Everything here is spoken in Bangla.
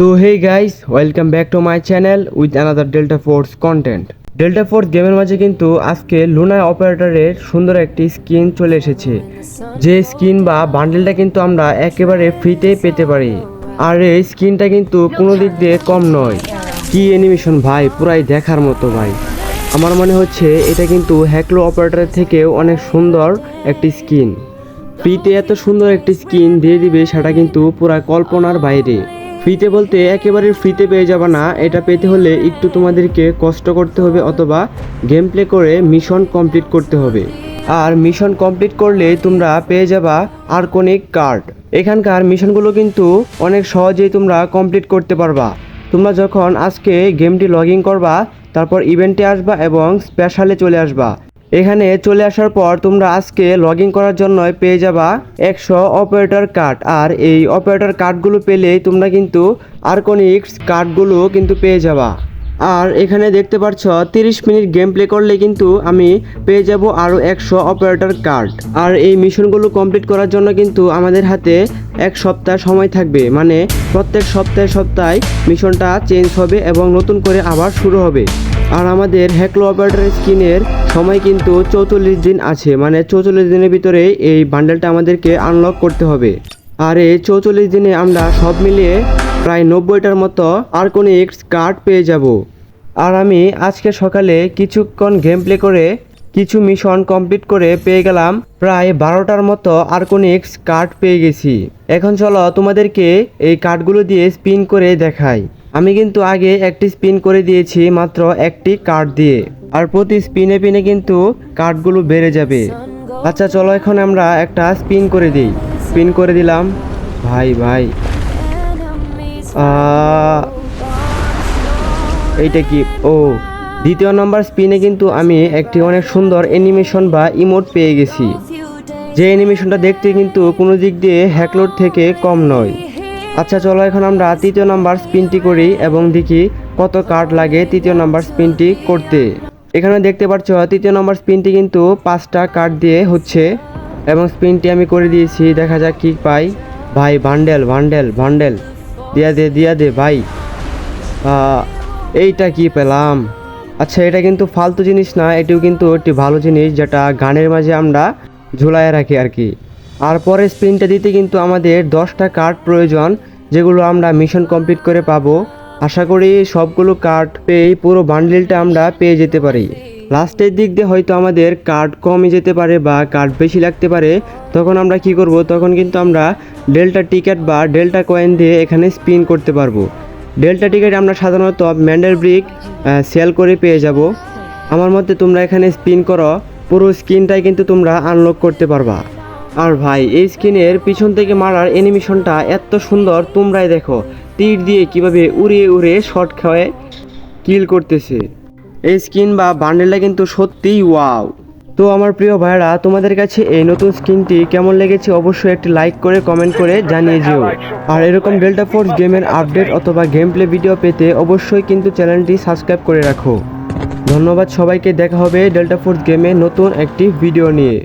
তো hey guys, welcome back to my channel with another delta force content. Delta force গেমের মাঝে কিন্তু আজকে লুনা অপারেটরের সুন্দর একটি স্কিন চলে এসেছে, যে স্কিন বা বান্ডেলটা কিন্তু আমরা একেবারে ফ্রিতে পেতে পারি। আর এই স্কিনটা কিন্তু কোনো দিক দিয়ে কম নয়। কি অ্যানিমেশন ভাই, পুরাই দেখার মতো ভাই। আমার মনে হচ্ছে এটা কিন্তু হ্যাকলো অপারেটরের থেকেও অনেক সুন্দর একটি স্কিন। ফ্রিতে এত সুন্দর একটি স্কিন দিয়ে দিবে সেটা কিন্তু পুরা কল্পনার বাইরে। ফ্রিতে বলতে একেবারে ফ্রিতে পেয়ে যাবে না, এটা পেতে হলে একটু তোমাদেরকে কষ্ট করতে হবে অথবা গেম প্লে করে মিশন কমপ্লিট করতে হবে। আর মিশন কমপ্লিট করলে তোমরা পেয়ে যাবা আর্কনিক কার্ড। এখানকার মিশনগুলো কিন্তু অনেক সহজেই তোমরা কমপ্লিট করতে পারবা। তোমরা যখন আজকে গেমটি লগ ইন করবা, তারপর ইভেন্টে আসবা এবং স্পেশালে চলে আসবা। এখানে চলে আসার পর তোমরা আজকে লগ ইন করার জন্য পেয়ে যাবা 100 অপারেটর কার্ড। আর এই অপারেটর কার্ডগুলো পেলেই তোমরা কিন্তু আর্কনিক্স কার্ডগুলো কিন্তু পেয়ে যাবা। আর এখানে দেখতে পাচ্ছ 30 মিনিট গেম প্লে করলে কিন্তু আমি পেয়ে যাব আরও 100 অপারেটর কার্ড। আর এই মিশনগুলো কমপ্লিট করার জন্য কিন্তু আমাদের হাতে 1 সপ্তাহ সময় থাকবে, মানে প্রত্যেক সপ্তাহে মিশনটা চেঞ্জ হবে এবং নতুন করে আবার শুরু হবে। আর আমাদের হ্যাকলো অপারেটর স্কিনের সময় কিন্তু 44 দিন আছে, মানে 44 দিনের ভিতরে এই বান্ডেলটা আমাদেরকে আনলক করতে হবে। আর এই 44 দিনে আমরা সব মিলিয়ে প্রায় 90টার মতো আর্কনিক্স কার্ড পেয়ে যাব। আর আমি আজকে সকালে কিছুক্ষণ গেম প্লে করে কিছু মিশন কমপ্লিট করে পেয়ে গেলাম প্রায় 12টার মতো আর্কনিক্স কার্ড পেয়ে গেছি। এখন চলো তোমাদেরকে এই কার্ডগুলো দিয়ে স্পিন করে দেখাই। আমি কিন্তু আগে একটি স্পিন করে দিয়েছি মাত্র একটি কার্ড দিয়ে, আর প্রতি স্পিনে কিন্তু কার্ডগুলো বেড়ে যাবে। আচ্ছা চলো এখন আমরা একটা স্পিন করে দিই। স্পিন করে দিলাম। ভাই এইটা কি? ও, দ্বিতীয় নম্বর স্পিনে কিন্তু আমি একটি অনেক সুন্দর অ্যানিমেশন বা ইমোট পেয়ে গেছি, যে অ্যানিমেশনটা দেখতে কিন্তু কোনো দিক দিয়ে হ্যাকলোর থেকে কম নয়। আচ্ছা চলো এখন আমরা তৃতীয় নাম্বার স্পিনটি করি এবং দেখি কত কার্ড লাগে তৃতীয় নাম্বার স্পিনটি করতে। এখানে দেখতে পাচ্ছ তৃতীয় নাম্বার স্পিনটি কিন্তু 5টা কার্ড দিয়ে হচ্ছে এবং স্পিনটি আমি করে দিয়েছি। দেখা যাক কি পাই। ভাই বান্ডেল দিয়া দে ভাই। এইটা কি পেলাম? আচ্ছা এটা কিন্তু ফালতু জিনিস না, এটিও কিন্তু একটি ভালো জিনিস যেটা গানের মাঝে আমরা ঝুলায় রাখি আর কি। আর পরে স্পিনটা দিতে কিন্তু আমাদের 10টা কার্ড প্রয়োজন, যেগুলো আমরা মিশন কমপ্লিট করে পাবো। আশা করি সবগুলো কার্ড পেয়ে পুরো বান্ডেলটা আমরা পেয়ে যেতে পারি। লাস্টের দিক দিয়ে হয়তো আমাদের কার্ড কমে যেতে পারে বা কার্ড বেশি লাগতে পারে, তখন আমরা কি করব, তখন কিন্তু আমরা ডেল্টা টিকেট বা ডেল্টা কয়েন দিয়ে এখানে স্পিন করতে পারবো। ডেল্টা টিকেট আমরা সাধারণত ম্যান্ডেল ব্রিক সেল করে পেয়ে যাব। আমার মতে তোমরা এখানে স্পিন করো, পুরো স্কিনটাই কিন্তু তোমরা আনলক করতে পারবা। আর ভাই এই স্কিনের পিছন থেকে মারার অ্যানিমেশনটা এত সুন্দর, তোমরাই দেখো তীর দিয়ে কিভাবে উড়ে শট খাওয়ায় কিল করতেছে। এই স্কিন বা বান্ডেলটা কিন্তু সত্যিই ওয়াও। তো আমার প্রিয় ভাইরা, তোমাদের কাছে এই নতুন স্কিনটি কেমন লেগেছে অবশ্যই একটি লাইক করে কমেন্ট করে জানিয়ে যেও। আর এরকম ডেল্টা ফোর্স গেমের আপডেট অথবা গেম প্লে ভিডিও পেতে অবশ্যই কিন্তু চ্যানেলটি সাবস্ক্রাইব করে রাখো। ধন্যবাদ সবাইকে, দেখা হবে ডেল্টা ফোর্স গেমে নতুন একটি ভিডিও নিয়ে।